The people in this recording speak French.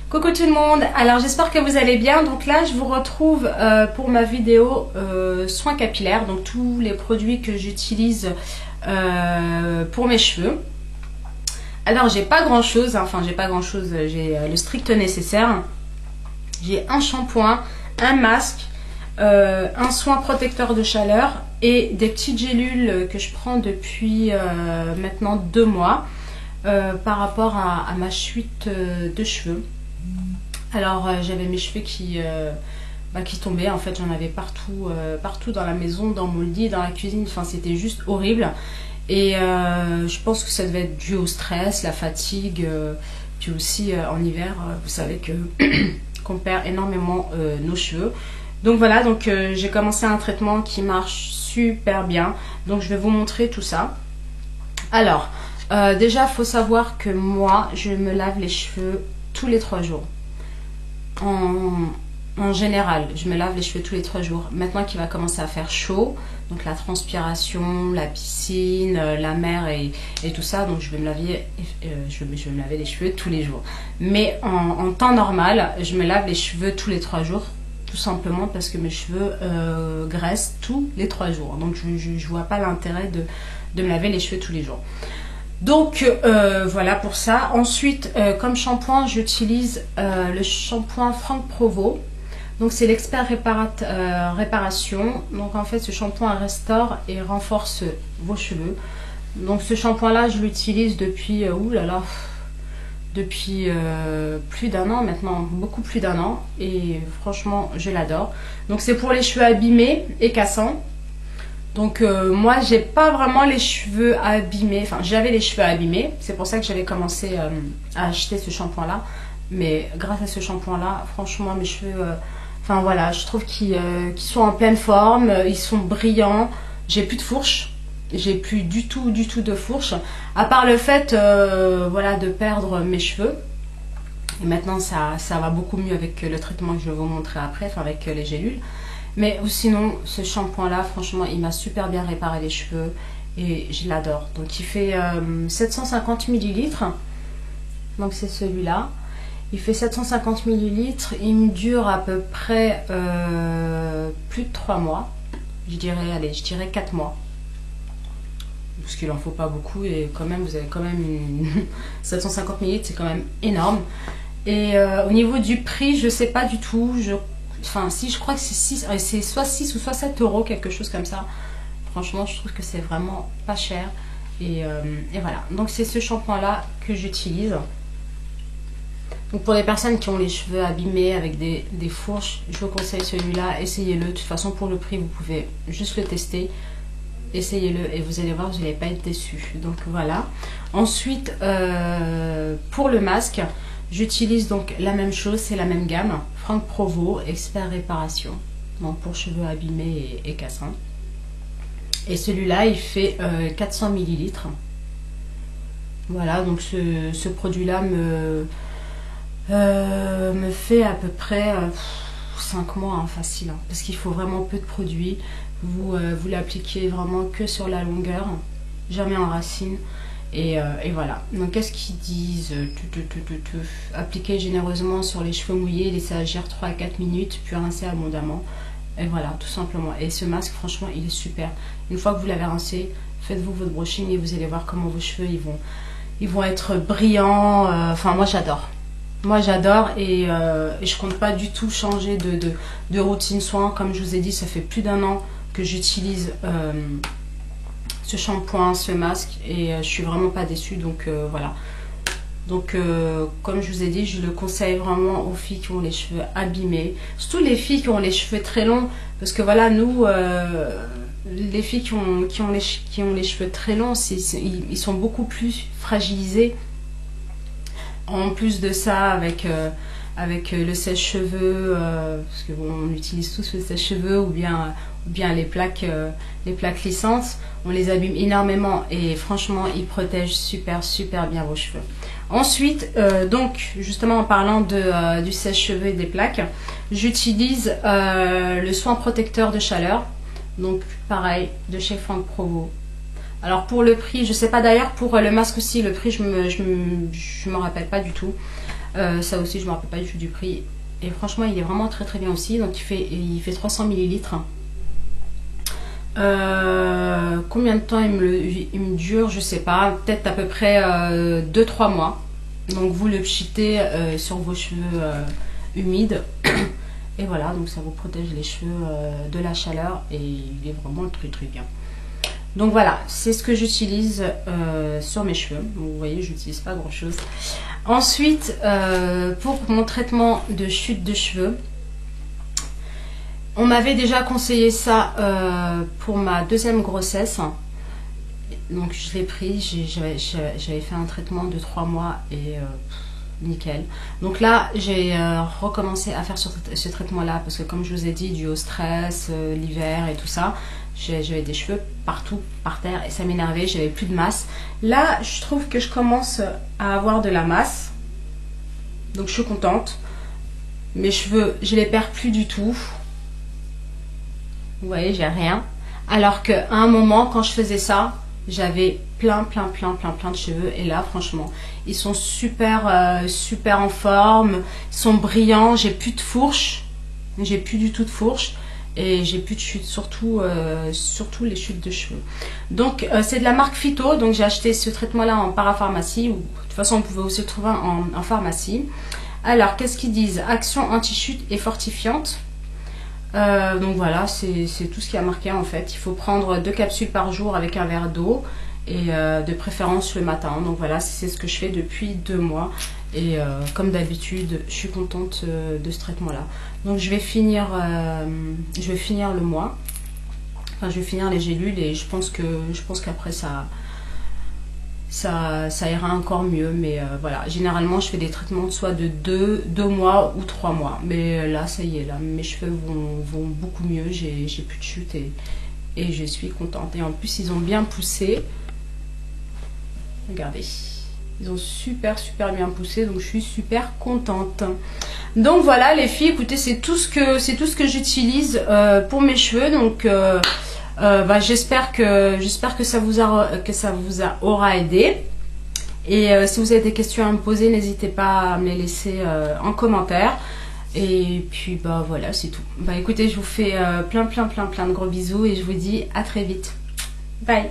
Coucou tout le monde, alors j'espère que vous allez bien. Donc là je vous retrouve pour ma vidéo soins capillaires, donc tous les produits que j'utilise pour mes cheveux. Alors j'ai pas grand chose, j'ai le strict nécessaire. J'ai un shampoing, un masque, un soin protecteur de chaleur et des petites gélules que je prends depuis maintenant 2 mois par rapport à ma chute de cheveux. Alors j'avais mes cheveux qui tombaient, en fait j'en avais partout dans la maison, dans mon lit, dans la cuisine, enfin c'était juste horrible. Et je pense que ça devait être dû au stress, la fatigue, puis aussi en hiver, vous savez que qu'on perd énormément nos cheveux. Donc voilà, donc j'ai commencé un traitement qui marche super bien, donc je vais vous montrer tout ça. Alors déjà il faut savoir que moi je me lave les cheveux tous les 3 jours. En général, je me lave les cheveux tous les 3 jours. Maintenant qu'il va commencer à faire chaud, donc la transpiration, la piscine, la mer et tout ça, donc je vais me laver, je vais me laver les cheveux tous les jours. Mais en temps normal, je me lave les cheveux tous les 3 jours, tout simplement parce que mes cheveux graissent tous les 3 jours. Donc je vois pas l'intérêt de me laver les cheveux tous les jours. Donc voilà pour ça. Ensuite comme shampoing j'utilise le shampoing Franck Provo. Donc c'est l'expert réparation. Donc en fait ce shampoing restaure et renforce vos cheveux. Donc ce shampoing là je l'utilise depuis depuis plus d'1 an maintenant, beaucoup plus d'1 an, et franchement je l'adore. Donc c'est pour les cheveux abîmés et cassants. Donc moi j'ai pas vraiment les cheveux abîmés, enfin j'avais les cheveux abîmés, c'est pour ça que j'avais commencé à acheter ce shampoing là. Mais grâce à ce shampoing là, franchement mes cheveux, enfin voilà, je trouve qu'ils sont en pleine forme, ils sont brillants, j'ai plus de fourches, j'ai plus du tout de fourches, à part le fait voilà, de perdre mes cheveux. Et maintenant ça va beaucoup mieux avec le traitement que je vais vous montrer après, enfin avec les gélules. Mais sinon, ce shampoing là, franchement, il m'a super bien réparé les cheveux et je l'adore. Donc il fait 750 ml. Donc c'est celui-là. Il fait 750 ml. Il me dure à peu près plus de 3 mois. Je dirais 4 mois. Parce qu'il en faut pas beaucoup et quand même, vous avez quand même 750 ml, c'est quand même énorme. Et au niveau du prix, je sais pas du tout. Enfin, si, je crois que c'est soit 6 ou soit 7 euros, quelque chose comme ça. Franchement, je trouve que c'est vraiment pas cher. Et voilà. Donc, c'est ce shampoing-là que j'utilise. Donc, pour les personnes qui ont les cheveux abîmés avec des fourches, je vous conseille celui-là. Essayez-le. De toute façon, pour le prix, vous pouvez juste le tester. Essayez-le et vous allez voir, vous n'allez pas être déçus. Donc, voilà. Ensuite, pour le masque, j'utilise donc la même chose, c'est la même gamme, Franck Provo, expert réparation, donc pour cheveux abîmés et cassants. Et celui-là, il fait 400 ml. Voilà, donc ce produit-là me fait à peu près 5 mois, hein, facile, hein, parce qu'il faut vraiment peu de produits. Vous l'appliquez vraiment que sur la longueur, jamais en racine. Et voilà. Donc qu'est-ce qu'ils disent? Appliquer généreusement sur les cheveux mouillés, laisser agir 3 à 4 minutes, puis rincer abondamment. Et voilà, tout simplement. Et ce masque, franchement, il est super. Une fois que vous l'avez rincé, faites-vous votre brushing et vous allez voir comment vos cheveux ils vont être brillants. Enfin, moi j'adore. Moi j'adore et je compte pas du tout changer de routine soin. Comme je vous ai dit, ça fait plus d'1 an que j'utilise ce shampoing, ce masque, et je suis vraiment pas déçue. Donc voilà. Donc comme je vous ai dit, je le conseille vraiment aux filles qui ont les cheveux abîmés, surtout les filles qui ont les cheveux très longs, parce que voilà, nous les filles qui ont les cheveux très longs, ils sont beaucoup plus fragilisés. En plus de ça, avec le sèche-cheveux, parce que bon, on utilise tous le sèche-cheveux, ou bien les plaques lissantes, on les abîme énormément et franchement ils protègent super bien vos cheveux. Ensuite, donc justement en parlant du sèche-cheveux et des plaques, j'utilise le soin protecteur de chaleur, donc pareil de chez Franck Provo. Alors pour le prix, je sais pas, d'ailleurs pour le masque aussi, le prix je me rappelle pas du tout. Ça aussi je me rappelle pas du tout du prix. Et franchement il est vraiment très très bien aussi. Donc il fait 300 millilitres. Combien de temps il me dure, je sais pas, peut-être à peu près 2-3 mois. Donc vous le pchitez sur vos cheveux humides. Et voilà, donc ça vous protège les cheveux de la chaleur et il est vraiment très très bien. Donc voilà, c'est ce que j'utilise sur mes cheveux. Vous voyez, j'utilise pas grand chose. Ensuite, pour mon traitement de chute de cheveux, on m'avait déjà conseillé ça pour ma deuxième grossesse. Donc je l'ai pris, j'avais fait un traitement de 3 mois et nickel. Donc là j'ai recommencé à faire ce traitement là parce que comme je vous ai dit, dû au stress, l'hiver et tout ça, j'avais des cheveux partout par terre et ça m'énervait, j'avais plus de masse. Là je trouve que je commence à avoir de la masse, donc je suis contente. Mes cheveux je les perds plus du tout, vous voyez, j'ai rien, alors qu'à un moment quand je faisais ça j'avais plein de cheveux et là franchement ils sont super super en forme, ils sont brillants, j'ai plus de fourche, j'ai plus du tout de fourche et j'ai plus de chute, surtout les chutes de cheveux. Donc c'est de la marque Phyto, donc j'ai acheté ce traitement là en parapharmacie, ou de toute façon vous pouvez aussi le trouver en pharmacie. Alors qu'est-ce qu'ils disent? Action anti-chute et fortifiante. Donc voilà, c'est tout ce qui a marqué en fait. Il faut prendre 2 capsules par jour avec un verre d'eau et de préférence le matin. Donc voilà, c'est ce que je fais depuis 2 mois et comme d'habitude je suis contente de ce traitement là. Donc je vais finir le mois, enfin je vais finir les gélules et je pense qu'après ça ira encore mieux, mais voilà, généralement je fais des traitements soit de 2 mois ou 3 mois, mais là ça y est, là mes cheveux vont beaucoup mieux, j'ai plus de chute et je suis contente. Et en plus ils ont bien poussé, regardez, ils ont super bien poussé, donc je suis super contente. Donc voilà les filles, écoutez, c'est tout ce que j'utilise pour mes cheveux. Donc j'espère que ça vous aura aidé. Et si vous avez des questions à me poser, n'hésitez pas à me les laisser en commentaire. Et puis voilà, c'est tout. Écoutez, je vous fais plein de gros bisous et je vous dis à très vite. Bye.